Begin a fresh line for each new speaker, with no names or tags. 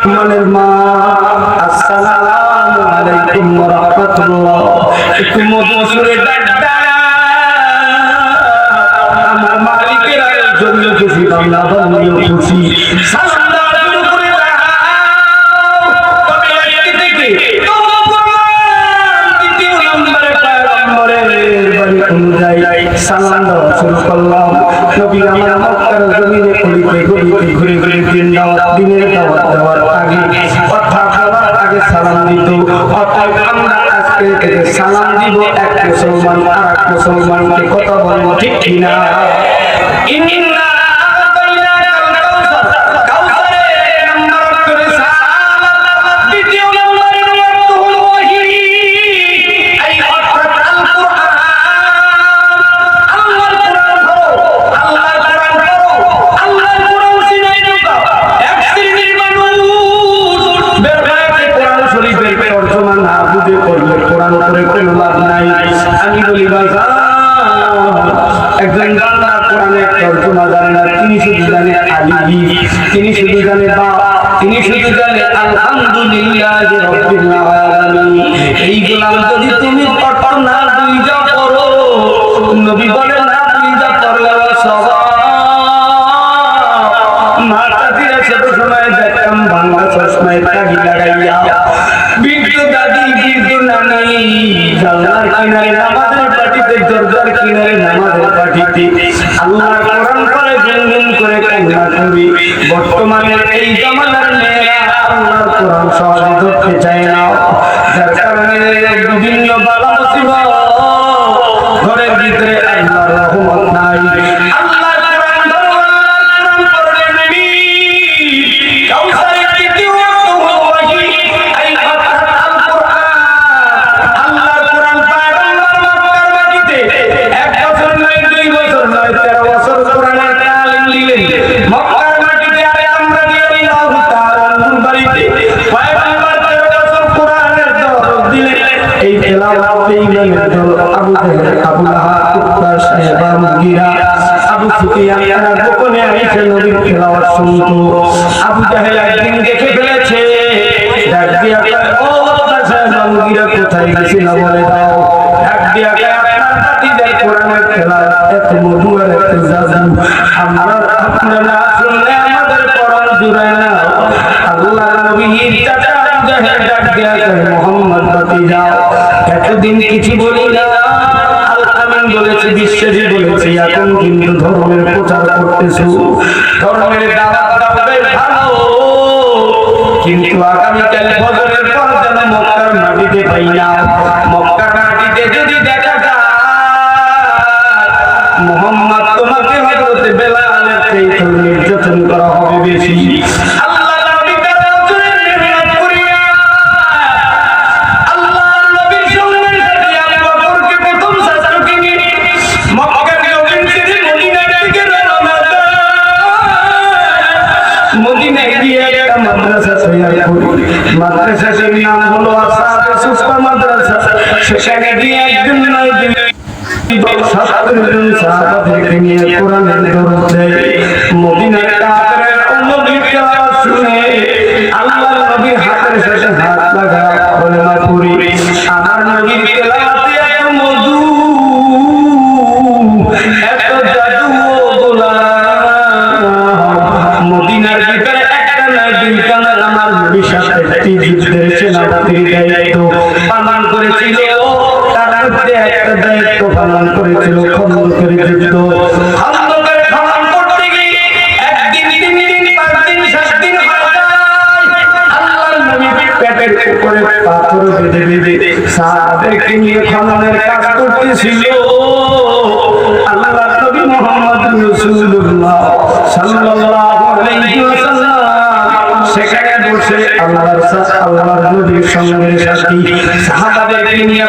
রহমানের মা আসসালামু আলাইকুম ওয়া রাহমাতুল্লাহ। একটু মধুসুরে ডাক দাও, আমার মালিকের জন্য খুশি, বাংলা বাংলা খুশি। সালাম দাও শুরু করে দাও। তবে একটি থেকে দ্বিতীয় নম্বরে পয়গম্বরের বাড়ি অনুযায়ী সালাম দেওয়া শুরু করলাম। নবী আমার মক্কার জমিনে গলিতে গলিতে ঘুরে ঘুরে দিনের দাওয়াত দেওয়ার আগে, কথা বলার আগে সালাম দিত। অতএব আমরা আজকে থেকে সালাম দিব এক মুসলমান আর এক মুসলমানকে, কথা বলবো ঠিক কিনা? আমি বলি একজন বাংলা কোরআনের তর্জমা জানে না, তিনি শুধু জানে আলী, তিনি শুধু জানে বা, তিনি শুধু জানে আলহামদুলিল্লাহি রাব্বিল আলামিন। এইগুলা যদি তুমি অর্থ না বুঝা পড়ো, নবী বলেন না বুঝা পড়লে সওয়াব। মাতাদিরা সব সময় দেখতাম বাংলা চশমায় তাগি লাগাইয়া, বৃদ্ধ দাদি বৃদ্ধ নানি জানলার কিনারে নামাজের পাটিতে, দরজার কিনারে নামাজের পাটিতে আল্লাহর কোরআন পড়ে গুনগুন করে কান্না করি। বর্তমানে এই জামানার মেয়েরা আল্লাহর কোরআন সহজে ধরতে চায় না, যার কারণে বিভিন্ন বালা মুসিবত ঘরের ভিতরে আল্লাহর রহমত নাই। আল্লাহর কোরআন ধরো, আল্লাহর কোরআন পড়লে নবী কাউসারের দ্বিতীয় ওহী এই অর্থাৎ আল কোরআন, আল্লাহর কোরআন পয়গম্বর মক্কার মাটিতে 1 বছর নয় 2 বছর নয় 13 বছর কোরআনের তালিম দিলেন মক্কার মাটিতে। আর আমরা আল্লাহু তাআলার বাড়িতে পয়গম্বর 13 বছর কোরআনের দরস দিলেন। এই তেলাওয়াতে ইমানের দল Abu Jahl, Abu Lahab, Utba, Shaiba, Mughira, Abu Sufyan এরা গোপনে আইসা নবীর তেলাওয়াত শুনতো। আবু জাহেল একদিন দেখে ফেলেছে, ডাক দিয়া কয়, ও উতবা, শায়বা, মুগীরা কোথায় গেছিল বলে দাও। ডাক দিয়া কয়, আপনার ভাতিজার কোরআনের তেলাওয়াত এত মধু আর এত জাদু, আপনারা না শুনলে আমাদের পরাণ জুড়ায় না। আল্লাহর নবীর চাচা আবু জাহেল ডাক দিয়া কয়, মুহাম্মদ ভাতিজা, এতদিন কিছু বলি না, আল আমিন বলেছে, বিশ্বাসী বলেছে, এখন কিন্তু ধর্মের প্রচার করতেছো, ধর্মের দাওয়াত দাও বেশ ভালো, কিন্তু আগামীকাল ফজরের পর যেন মক্কার মাটিতে পাই না। মক্কার মাটিতে যদি দেখা যায় মুহাম্মদ, তোমাকে হযরত বেলালের চেয়ে নির্যাতন করা হবে বেশি। মদিনায় গিয়ে একটা মাদ্রাসা তৈরি করি, মাদ্রাসাটির নাম হলো আসহাবে সুফা মাদ্রাসা। সেখানে গিয়ে একজন নয় 70 জন সাহাবাদেরকে নিয়ে কোরআনের দরস দেয়। মদিনার কাফেররা নবীর তেলাওয়াত শুনে আল্লাহর নবীর হাতের সাথে হাত লাগায় কলেমা পড়ে, আমার নবীর তেলাওয়াতে এত মধু, এত জাদু ও গোলাম। মদিনার ভিতরে একটা নয় 2টা নয় আমার নবীর সাথে একটি যুদ্ধের সেনাপতির দায়িত্ব পালন করেছিল। তার মধ্যে একটা দায়িত্ব পালন করেছিল খন্দকের যুদ্ধ। খন্দকের পালন করতে গিয়ে একদিন 3 দিন 5 দিন 7 দিন হয়ে যায়। আল্লাহর নবী পেটের উপরে পাথর বেঁধে বেঁধে সাহাবাদেরকে নিয়ে খননের কাজ করতেছিল। আল্লাহর নবী মুহাম্মদ রাসূলুল্লাহ সাল্লাল্লাহু আলাইহি ওয়াসাল্লাম সেখানে বসে আল্লাহর নবীর সঙ্গে সাথী সাহাবাদেরকে নিয়ে